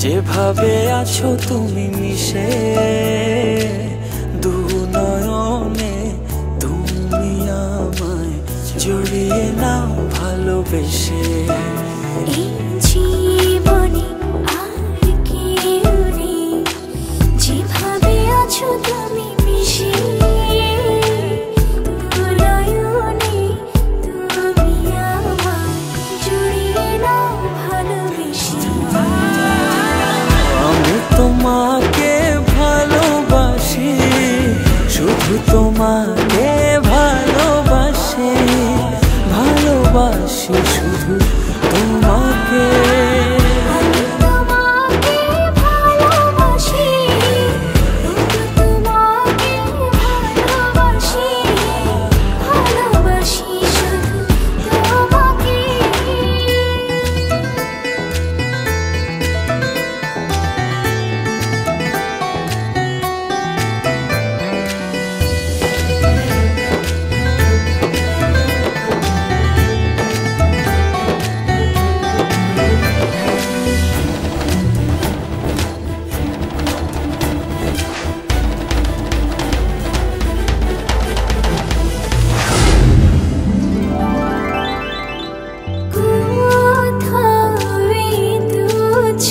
যেভাবে আছো তুমি মিশে দু নয়নে, তুমি আমায় জড়িয়ে নাও ভালোবেসে। এই জীবনে আর কেউ নেই, যেভাবে আছো তুমি মিশে দু নয়নে, তুমি আমায় জড়িয়ে নাও ভালোবেসে। আমি তোমাকে ভালোবাসি, শুধু তোমাকে ভালোবাসি, ভালোবাসি শুধু তোমাকে। আমি তোমাকে ভালোবাসি, শুধু তোমাকে ভালোবাসি, ভালোবাসি শুধু তোমাকে।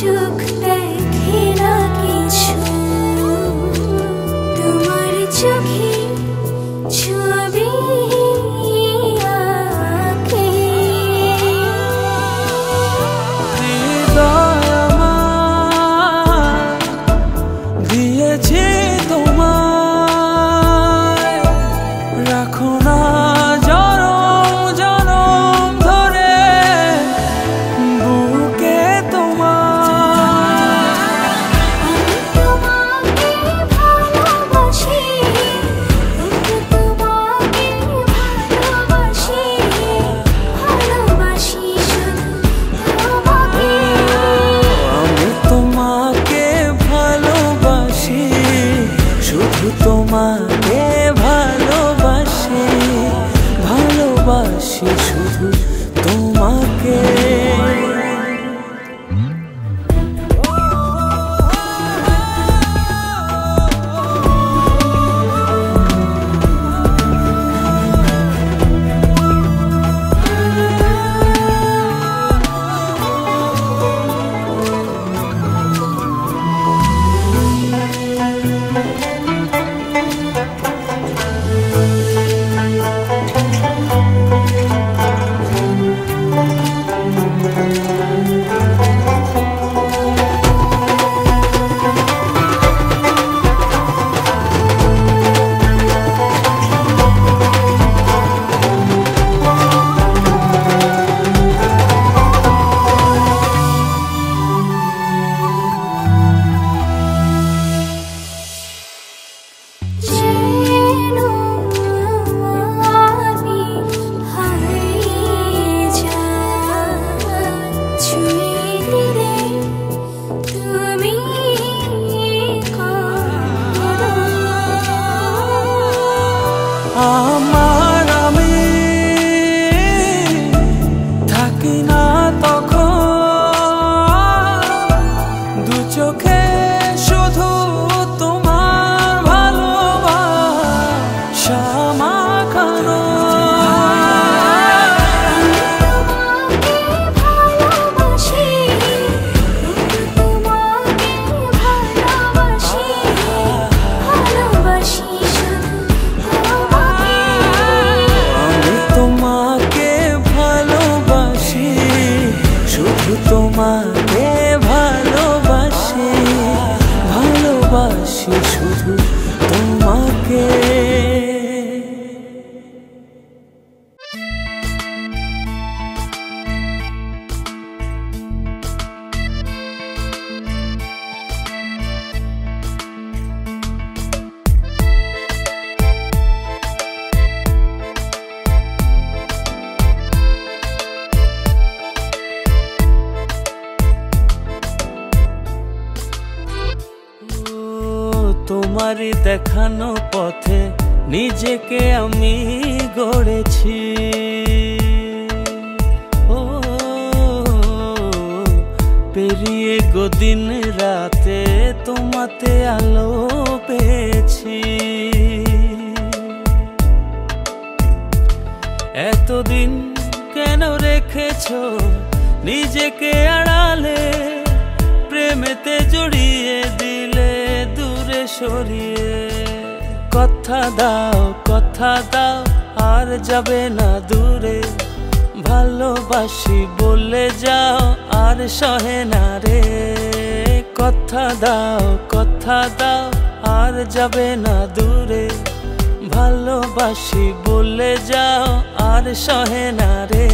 চোখ দেখে না কিছু, তোমার চোখে ছবি আঁকে। হৃদয় আমার দিয়েছি তোমায়, রাখো না জনম জনম ধরে বুকে তোমার। আমি তোমাকে ভালোবাসি, শুধু তোমাকে ভালোবাসি, ভালোবাসি শুধু তোমাকে। আমি তোমাকে ভালোবাসি, শুধু তোমাকে ভালোবাসি, ভালোবাসি শুধু তোমাকে। যেন আমি হারিয়ে যাই, ছুঁয়ে দিলে তুমি কাঁদো। আমার আমি থাকি না তখন, দু চোখে শুধু তোমার ভালোবাসা মাখানো। তোমাকে ভালোবাসি, শুধু তোমাকে ভালোবাসি, ভালোবাসি শুধু তোমাকে। আমি তোমাকে ভালোবাসি, শুধু তোমাকে ভালোবাসি, ভালোবাসি শুধু তোমাকে। তোমারই দেখানো পথে নিজেকে আমি গড়েছি, পেরিয়ে গো দিন রাতে তোমাতে আলো পেয়েছি। এতদিন কেন রেখেছো নিজেকে আড়ালে, প্রেমেতে জড়িয়ে দিলে দূরে সরিয়ে। কথা দাও আর যাবে না দূরে, ভালোবাসি বলে যাও আর সহে না রে। কথা দাও আর যাবে না দূরে, ভালোবাসি বলে যাও আর সহে না রে।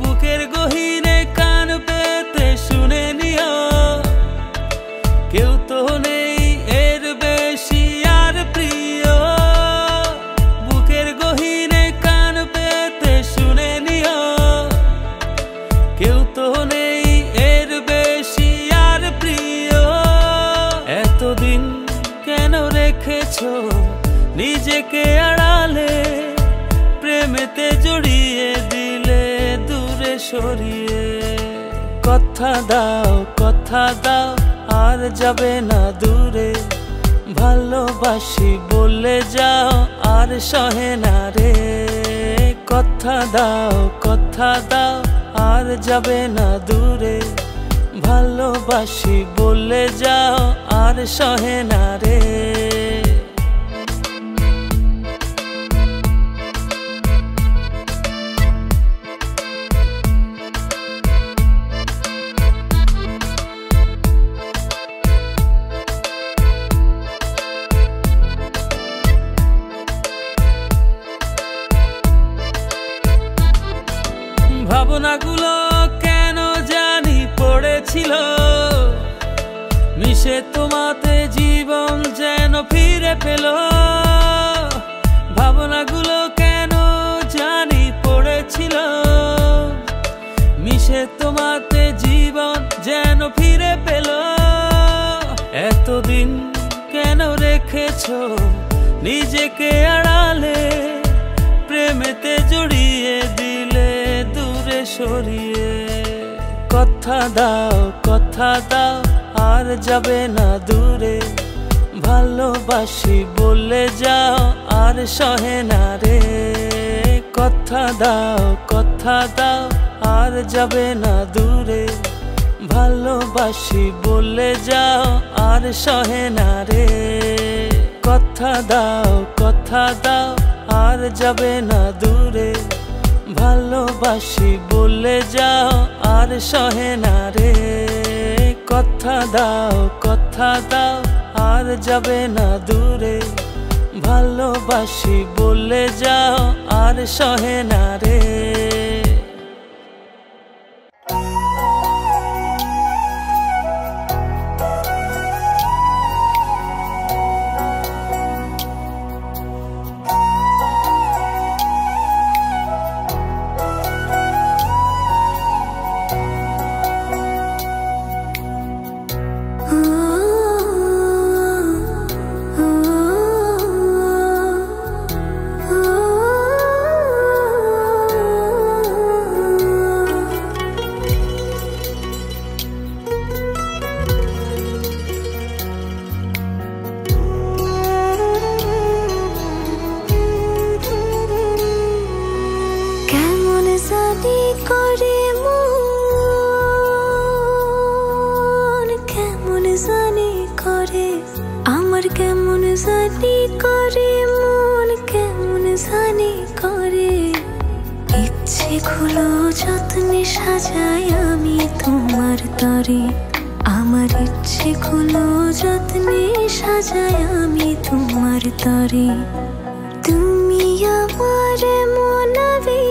বুকের গহীনে কান পেতে শুনে নিও, কেউ তো নেই এর বেশি আর প্রিয়। বুকের গহীনে কান পেতে শুনে নিও, কেউ তো নেই এর বেশি আর প্রিয়। এতদিন কেন রেখেছো নিজেকে আড়ালে, প্রেমেতে জড়িয়ে দিলে দূরে সরিয়ে। কথা দাও আর যাবে না দূরে, ভালোবাসি বলে যাও আর সহে না রে। কথা দাও আর যাবে না দূরে, ভালোবাসি বলে যাও আর সহে না রে। ভাবনাগুলো কেন জানি পড়েছিল, মিশে তোমাতে জীবন যেন ফিরে পেল। ভাবনাগুলো কেন জানি পড়েছিল, মিশে তোমাতে জীবন যেন ফিরে পেল। এতদিন কেন রেখেছো নিজেকে আড়ালে, প্রেমেতে জড়িয়ে দিলে দূরে সরিয়ে। কথা দাও আর যাবে না দূরে, ভালোবাসি বলে যাও আর সহে না রে। কথা দাও আর যাবে না দূরে, ভালোবাসি বলে যাও আর সহে না রে। কথা দাও আর যাবে না দূরে, ভালোবাসি বলে যাও আর সহে না রে। কথা দাও আর যাবে না দূরে, ভালোবাসি বলে যাও আর সহে না রে। গুলো যত্নে সাজাই আমি তোমার তরে, আমার ইচ্ছেগুলো যত্নে সাজাই আমি তোমার তরে। তুমি আমার মনাবে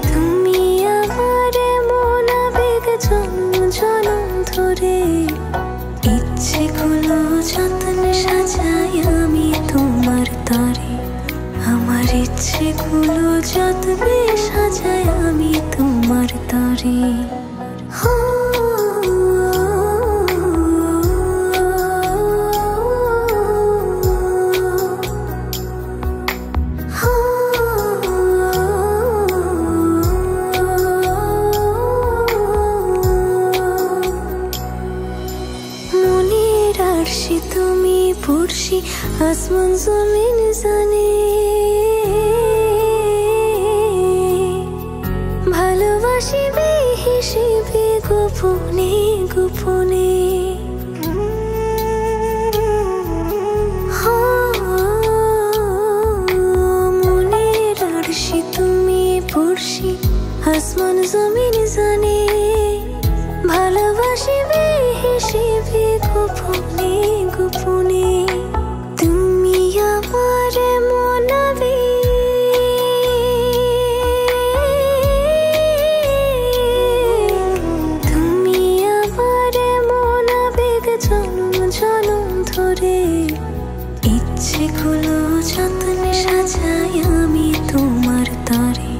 তুমি আমার মনাবেগ জন্ম জনম ধরে, ইচ্ছেগুলো ইচ্ছেগুলো যত্নে সাজাই আমি তোমার তরে। মনের আরশি তুমি পড়শি, আসমান জমিন জানে, ভালোবাসি বেহিসেবে গোপনে গোপনে। মনের আরশি তুমি পড়শি, আসমান জমিন জানে, ভালোবাসি বেহিসেবে গোপনে গোপনে। তুমি আমার মনাবে, তুমি আমার মনাবেগ জনম জনম ধরে। ইচ্ছেগুলো যত্নে সাজাই আমি তোমার তরে,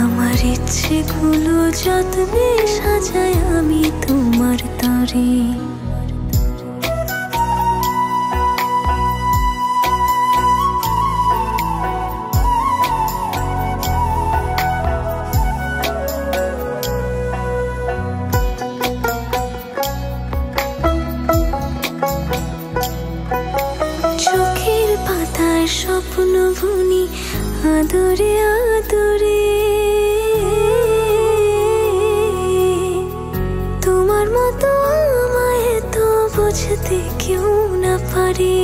আমার ইচ্ছেগুলো যত্নে সাজাই আমি তোমার তরে। চোখের পাতায় স্বপ্ন বুনি আদরে আদরে, তোমার মতো আমায় তো বুঝতে কেউ না পারে।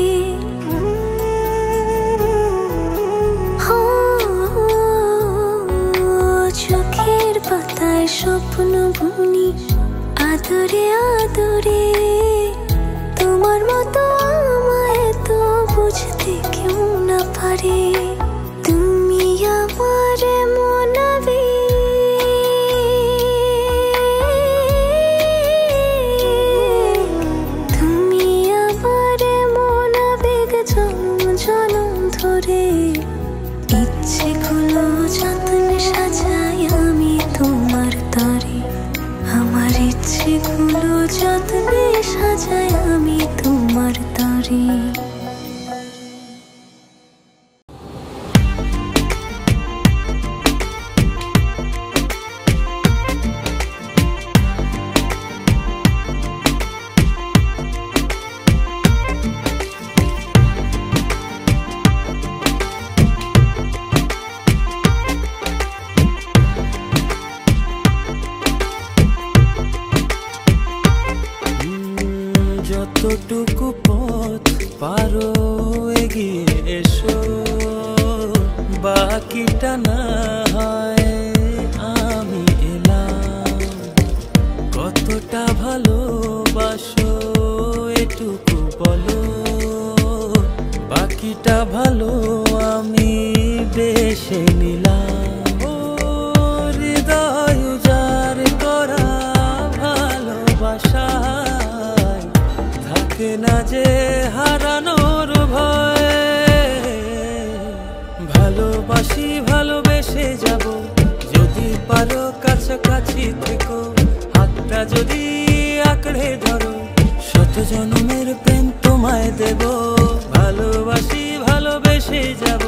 চোখের পাতায় স্বপ্ন বুনি আদরে আদরে, তোমার মতো আমায় তো বুঝতে কেউ না পারে। তুমি আমার মনাবে, তুমি আমার মনাবেগ জনম জনম ধরে। ইচ্ছেগুলো যত্নে সাজাই আমি তোমার তরে, আমার ইচ্ছেগুলো যত্নে সাজাই আমি তোমার তরে। যতটুকু পথ পারো এগিয়ে এসো, বাকিটা না হয় আমি এলাম। কতটা ভালোবাসো এটুকু বলো, বাকিটা ভালো আমি বেশে নিলাম। ও হৃদয় উজাড় করা ভালোবাসা থাকে না যে হারানোর ভয়। ভালোবাসি ভালোবেসে যাব, যদি পারো কাছাকাছি থেকো, হাতটা যদি আঁকড়ে ধরো, শত জন্মের প্রেম তোমায় দেব। ভালোবাসি ভালোবেসে যাব,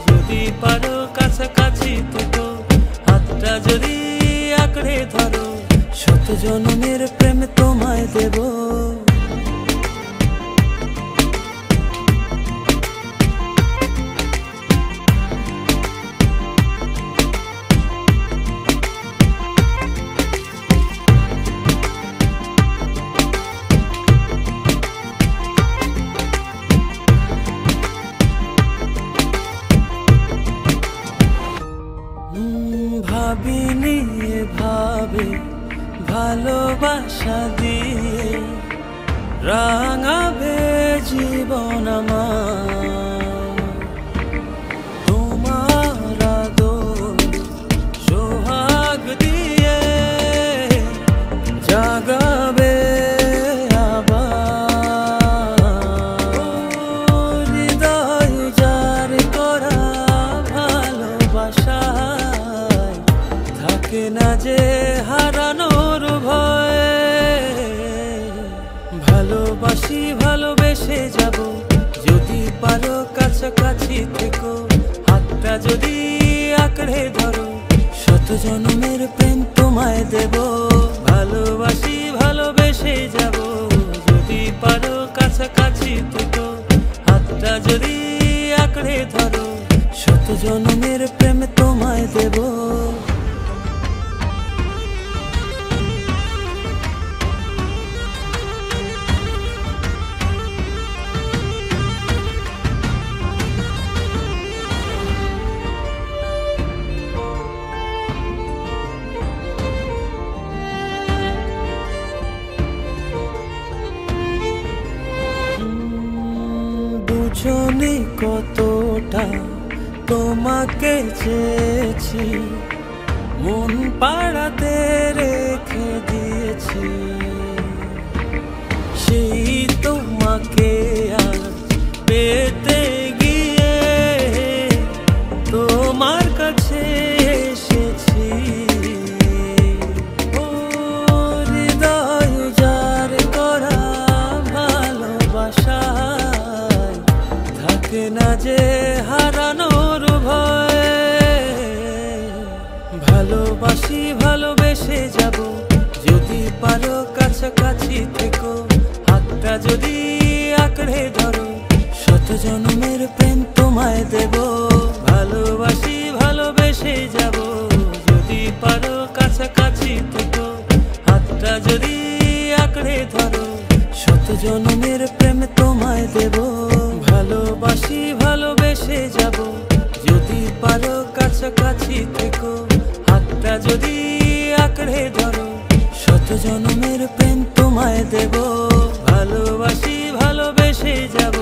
যদি পারো কাছাকাছি থেকো, হাতটা যদি আঁকড়ে ধরো, শত জন্মের প্রেম তোমায় দেব। ভাবিনি ভাবে ভালোবাসা দিয়ে রাঙাবে জীবন আমার। তোমার আদর সোহাগ দিয়ে জাগাবে আবার। হৃদয় উজাড় করা যদি আঁকড়ে ধরো, শত জনমের প্রেম তোমায় দেব। বুঝনি কতটা তোমাকে চেয়েছি, মন পাড়াতে রেখে দিয়েছি। সেই তোমাকে আজ পেতে গিয়ে তোমার কাছে এসেছি। ও হৃদয় উজাড় করা ভালোবাসা থাকে না যে হারানোর ভয়। ভালোবাসি ভালোবেসে যাব, যদি পারো কাছাকাছি থেকো, হাতটা যদি আঁকড়ে ধরো, শত জনমের প্রেম তোমায় দেব। ভালোবাসি ভালোবেসে যাব, যদি পারো কাছাকাছি থেকো, হাতটা যদি আঁকড়ে ধরো, শত জনমের প্রেম তোমায় দেব। ভালোবাসি ভালোবেসে যাব, যদি পারো কাছাকাছি থেকো, হাতটা যদি আঁকড়ে ধরো, শত জনমের প্রেম তোমায় দেব। ভালোবাসি ভালোবেসে যাব,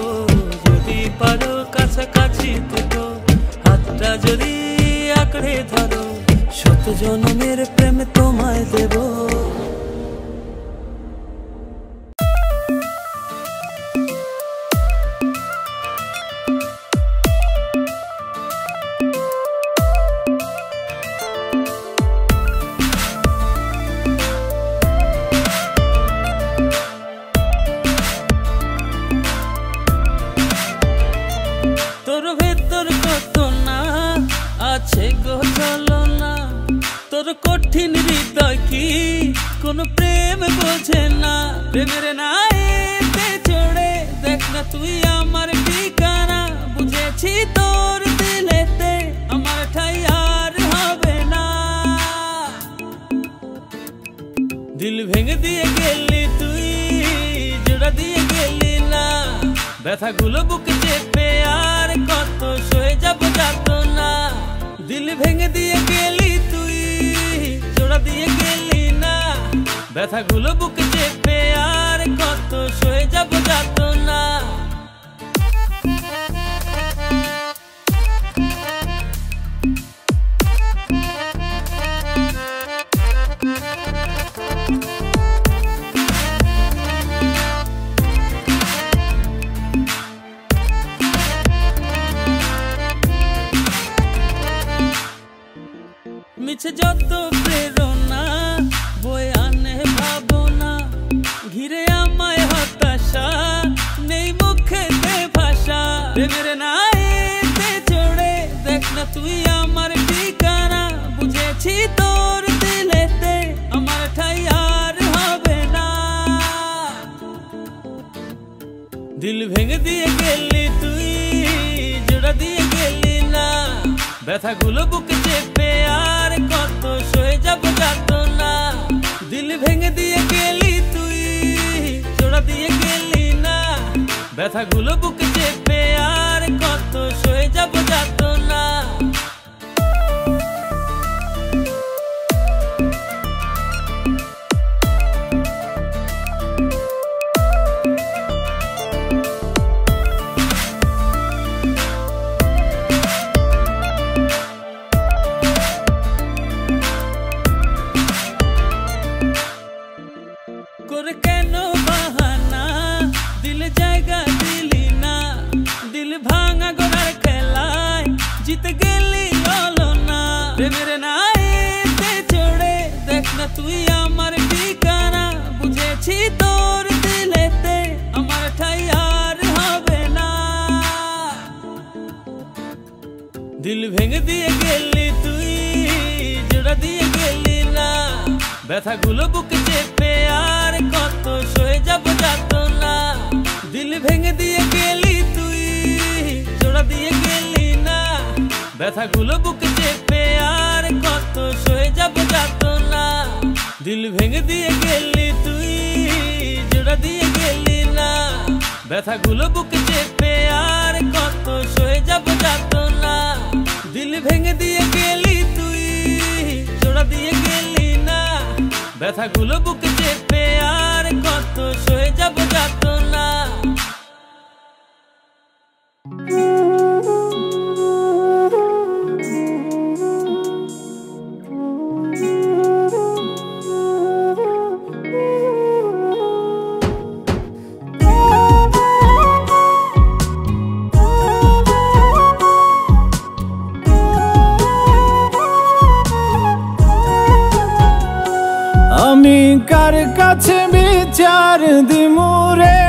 যদি পারো কাছাকাছি থেকো, হাতটা যদি আঁকড়ে ধরো, শত জনমের প্রেম তোমায় দেব। তোর ভেতর কত না আছে গো ছলনা, তোর কঠিন হৃদয় কি কোন প্রেম বোঝে না। প্রেমের নাইতে চড়ে দেখ না তুই আমার ঠিকানা, বুঝেছি তোর দিলেতে আমার ঠাই আর হবে না। দিল ভেঙে দিয়ে গেলি তুই, জোড়া দিয়ে গেলি না, ব্যথাগুলো বুকে চেপে আর কত সয়ে যাব যাত না। দিল ভেঙে দিয়ে গেলি তুই, জোড়া দিয়ে গেলি না, ব্যথাগুলো বুকে চেপে আর কত সয়ে যাব যাত না। মিছে যত প্রেরণা বয়ে আনে ভাবনা, ঘিরে আমায় হতাশা, নেই মুখেতে ভাষা। প্রেমের নাইতে চড়ে দেখ না তুই আমার ঠিকানা, বুঝেছি তোর দিলেতে আমার ঠাই আর হবে না। দিল ভেঙে দিয়ে গেলি তুই, জোড়া দিয়ে গেলি না, ব্যথাগুলো বুকে চেপে আর কত সয়ে যাব যাত না। দিল ভেঙে দিয়ে গেলি তুই, জোড়া দিয়ে গেলি না, ব্যথাগুলো বুকে চেপে আর কত সয়ে যাব যাত না। করে কেন বাহানা, দিলে জায়গা দিলি না, দিল ভাঙা গোড়ার খেলায় জিতে গেলি হলো না। প্রেমের নাইতে চড়ে দেখ না তুই আমার ঠিকানা, বুঝেছি তোর দিলেতে আমার ঠাই আর হবে না। দিল ভেঙে দিয়ে গেলি তুই, জোড়া দিয়ে গেলি না, ব্যথাগুলো বুকে চেপে আর কত সয়ে যাব যাত না। দিল ভেঙে দিয়ে গেলি তুই, ব্যথাগুলো বুকে চেপে আর কত সয়ে যাব যাতনা। দিল ভেঙে দিয়ে গেলি তুই, জোড়া দিয়ে গেলি না। ব্যথাগুলো বুকে চেপে আর কত সয়ে যাব যাতনা। দিল ভেঙে দিয়ে গেলি তুই, জোড়া দিয়ে গেলি না। ব্যথাগুলো বুকে চেপে আর কত সয়ে যাব যাতনা। আমি কার কাছে বিচার দিমু রে,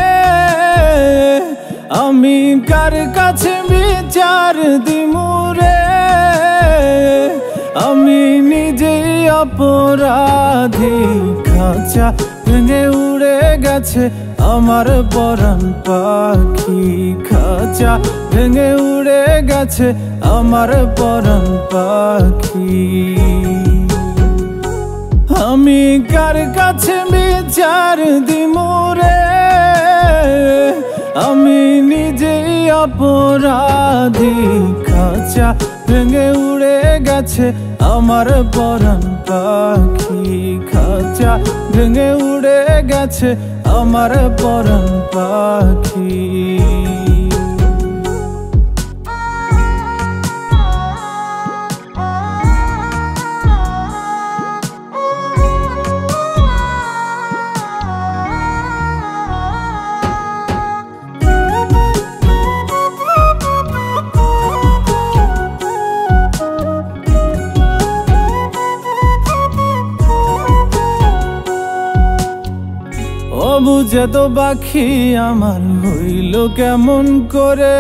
আমি কার কাছে বিচার দিমু রে। আমি নিজেই অপরাধী, খাঁচা ভেঙে উড়ে গেছে আমার পরাণ পাখি। খাঁচা ভেঙে উড়ে গেছে আমার পরাণ পাখি। আমি কার কাছে বিচার দিমু রে, আমি নিজেই অপরাধী। খাঁচা ভেঙে উড়ে গেছে আমার পরাণ পাখি। খাঁচা ভেঙে উড়ে গেছে আমার পরাণ পাখি। বুঝে তো পাখি আমার হইল কেমন করে।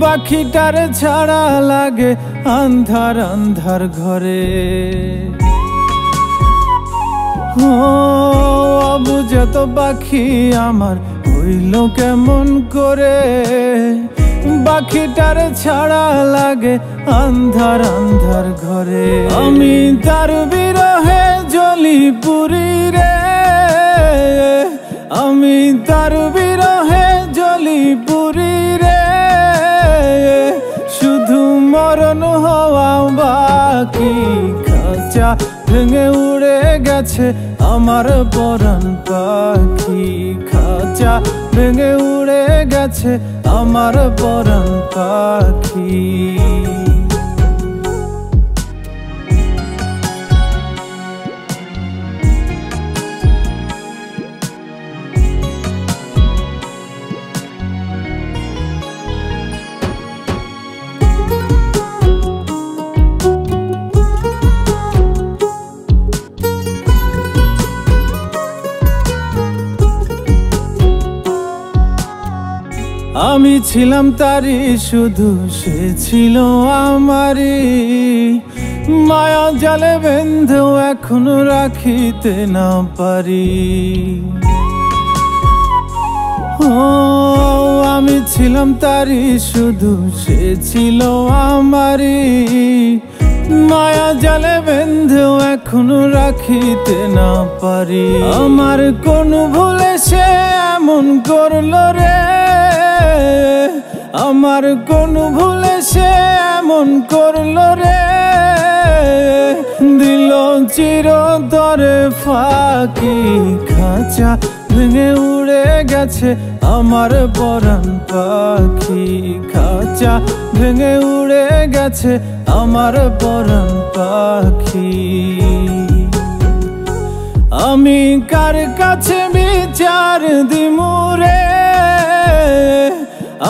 পাখিটার ছাড়া লাগে আন্ধার আন্ধার ঘরে। ও বুঝে তো পাখি আমার হইল কেমন করে। পাখিটার ছাড়া লাগে আন্ধার আন্ধার ঘরে। আমি তার বিরহে জ্বলি পুরি রে, আমি তার বিরহে জ্বলি পুরি রে। শুধু মরণ হওয়া বাকি। খাঁচা ভেঙে উড়ে গেছে আমার পরাণ পাখি। খাঁচা ভেঙে উড়ে গেছে আমার পরাণ পাখি। আমি ছিলাম তারি, শুধু সে ছিল আমারি। মায়া জালে বেঁধেও এখনো রাখিতে না পারি। ও আমি ছিলাম তারি, শুধু সে ছিল আমারি। মায়া জালে বেঁধেও এখনো রাখিতে না পারি। আমার কোন ভুলে সে এমন করলো রে, আমার কোন ভুলে সে এমন করলো রে। দিল চিরতরে ফাঁকি। খাঁচা ভেঙে উড়ে গেছে আমার পরাণ পাখি। খাঁচা ভেঙে উড়ে গেছে আমার পরাণ পাখি। আমি কার কাছে বিচার দিমু রে,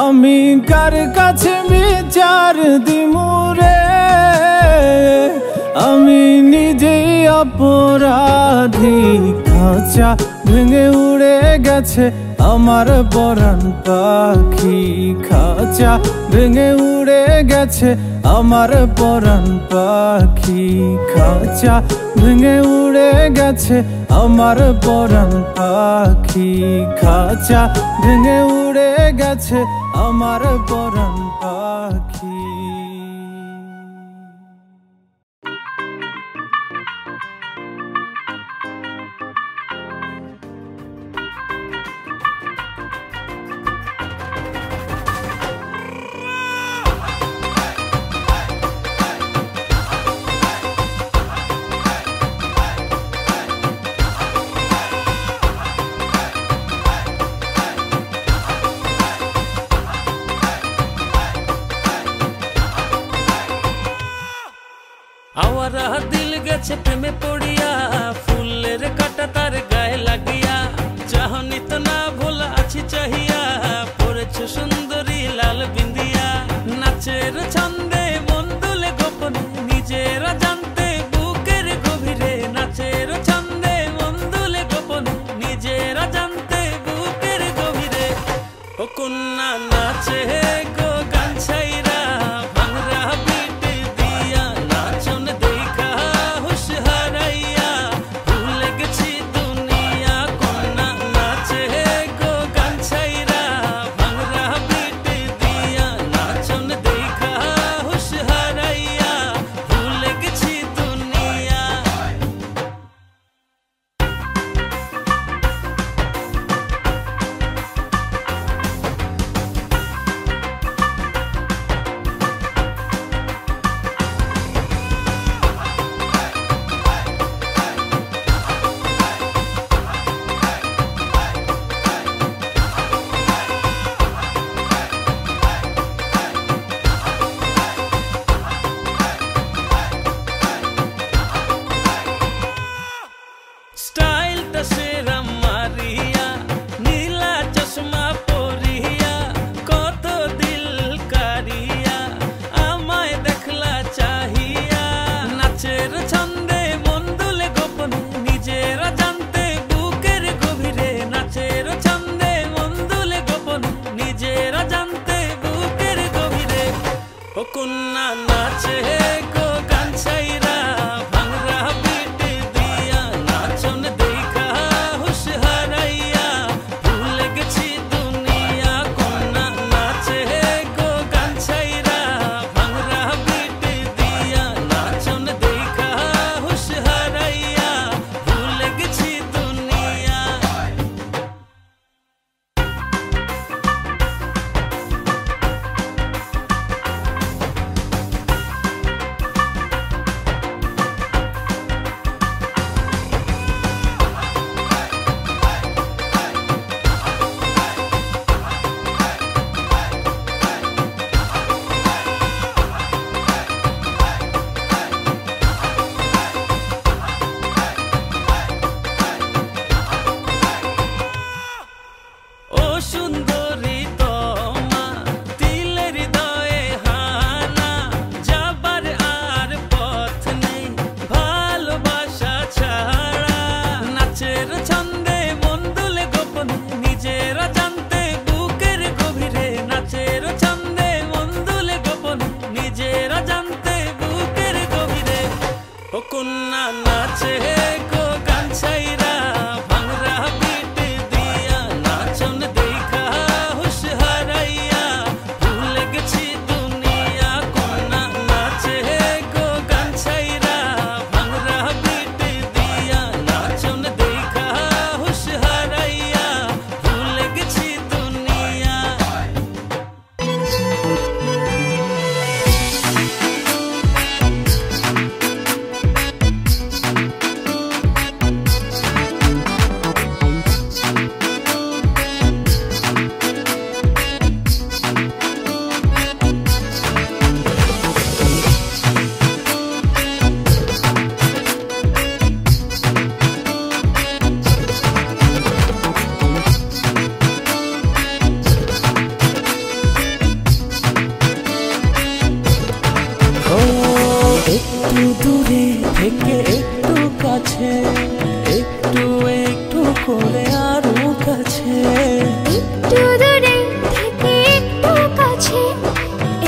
আমি কার কাছে বিচার দিমু রে। আমি নিজেই অপরাধী। খাঁচা ভেঙে উড়ে গেছে আমার পরাণ পাখি। খাঁচা ভেঙে উড়ে গেছে আমার পরাণ পাখি। খাঁচা ভেঙে উড়ে গেছে আমার পরাণ পাখি। খাঁচা ভেঙে উড়ে গেছে আমার পরাণ পাখি। ভরা দিল গেছে প্রেমে পড়িয়া, ফুলের কাটা তার গায়ে লাগিয়া, চাহনি তো না ভোলা আছি চাহিয়া, পড়েছ সুন্দরী লাল বিন্দিয়া। নাচের ছন্দে মন দুলে গোপনে নিজেরা জানতে বুকের গভীরে, নাচের ছন্দে মন দুলে গোপনে নিজেরা জানতে বুকের গভীরে। ও কন্যা নাচে গো গান ছাইরা, ভাঙরা বিট দিয়া, নাচন দেখা হুশ হারাইয়া, ভুলে গেছি দুনিয়া। কন্যা নাচে গো গান ছাইরা, ভাঙরা বিট দিয়া, নাচন দেখা হুশ হারাইয়া, ভুলে গেছি দুনিয়া। স্টাইলটা সেরা মারিয়া, নীলা চশমা পরিয়া, কত দিল কারিয়া, আমায় দেখলা চাহিয়া। নাচের ছন্দে মন দুলে গোপনে নিজেরা জানতে বুকের গভীরে, নাচের ছন্দে মন দুলে গোপনে নিজেরা জানতে বুকের গভীরে। ও কন্যা নাচে গো গান ছাইরা, ভাঙরা বিট দিয়া, নাচন দেখা হুশ হারাইয়া, ভুলে গেছি দুনিয়া। কন্যা নাচে গো গান ছাইরা, ভাঙরা বিট দিয়া, নাচন দেখা হুশ হারাইয়া, ভুলে গেছি দুনিয়া। ও সুন্দরী তোমা, তিলের হৃদয়ে হানা, যাবার আর পথ নেই ভালোবাসা ছাড়া। নাচের ছন্দে মন দুলে গোপনে নিজেরা জানতে বুকের গভীরে, নাচের ছন্দে মন দুলে গোপনে নিজেরা জানতে বুকের গভীরে। ও কন্যা নাচে গো গান ছাইরা, ভাঙরা বিট দিয়া, নাচন দেখা হুশ হারাইয়া, ভুলে গেছি দুনিয়া। কন্যা নাচে গো গান ছাইরা, ভাঙরা বিট দিয়া, নাচন দেখা হুশ হারাইয়া, ভুলে গেছি দুনিয়া। ও একটু দূরে থেকে একটু কাছে, একটু একটু করে আরো কাছে, একটু দূরে থেকে একটু কাছে,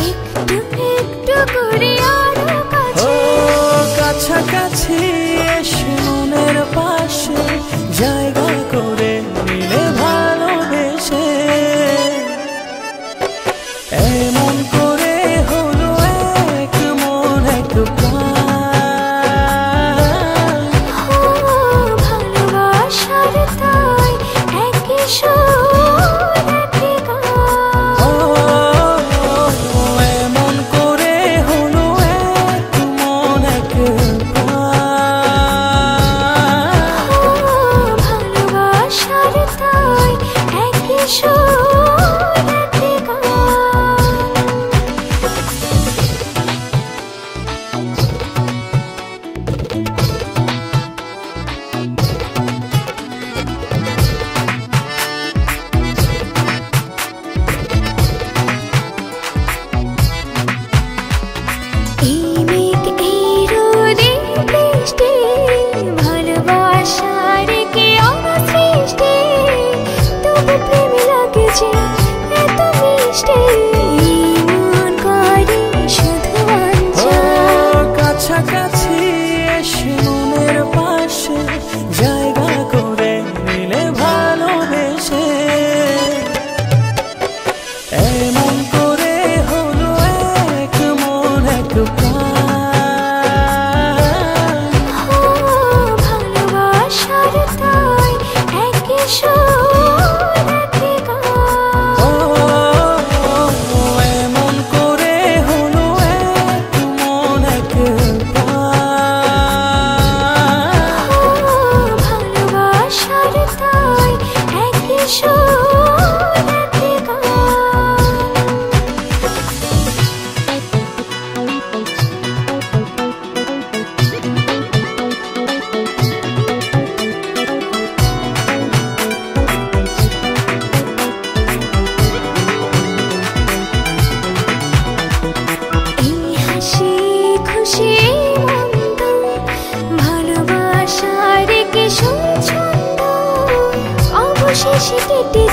একটু একটু করে আরো ও কাছে। কাছাকাছি এসে মনের পাশে জায়গা করে নিলে ভালোবেসে, এমন করে হলো এক মন এক প্রাণ। ও ভালোবাসার তাই একই সুর একই গান। ও এমন করে হলো এক মন এক ভালোবাসার তাই একই সুর একই গান।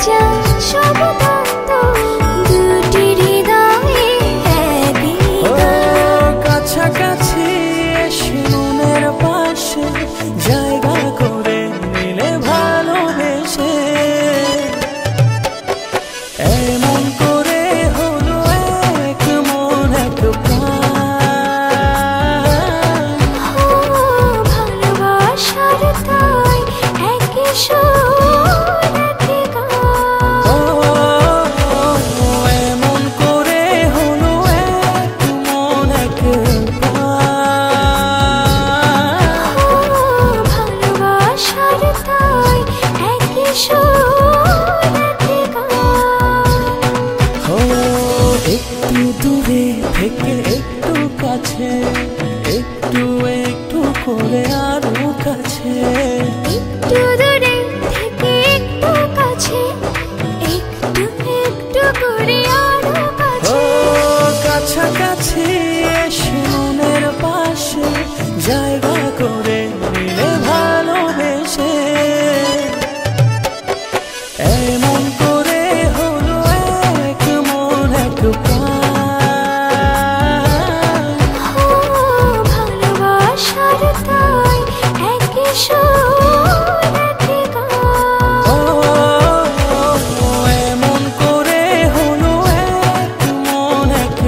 যায় সব দ্বন্দ্ব, দুটি হৃদয়ে একই গান। কাছাকাছি এসে মনের পাশে জায়গা করে নিলে ভালোবেসে, এমন করে হলো এক মন এক প্রাণ। ভালোবাসার তাই একই সুর একই গান। এমন করে হলো এক মন এক প্রাণ। ভালোবাসার তাই একই সুর একই গান। একটু দূরে থেকে একটু কাছে, একটু একটু করে আরো কাছে, একটু দূরে থেকে একটু কাছে, একটু একটু করে আরো কাছে। কাছাকাছি এসে মনের পাশে জায়গা করে নিলে ভালোবেসে, এমন করে হলো এক মন এক প্রাণ। ভালোবাসার তাই একই সুর একই গান। এমন করে হলো এক মন এক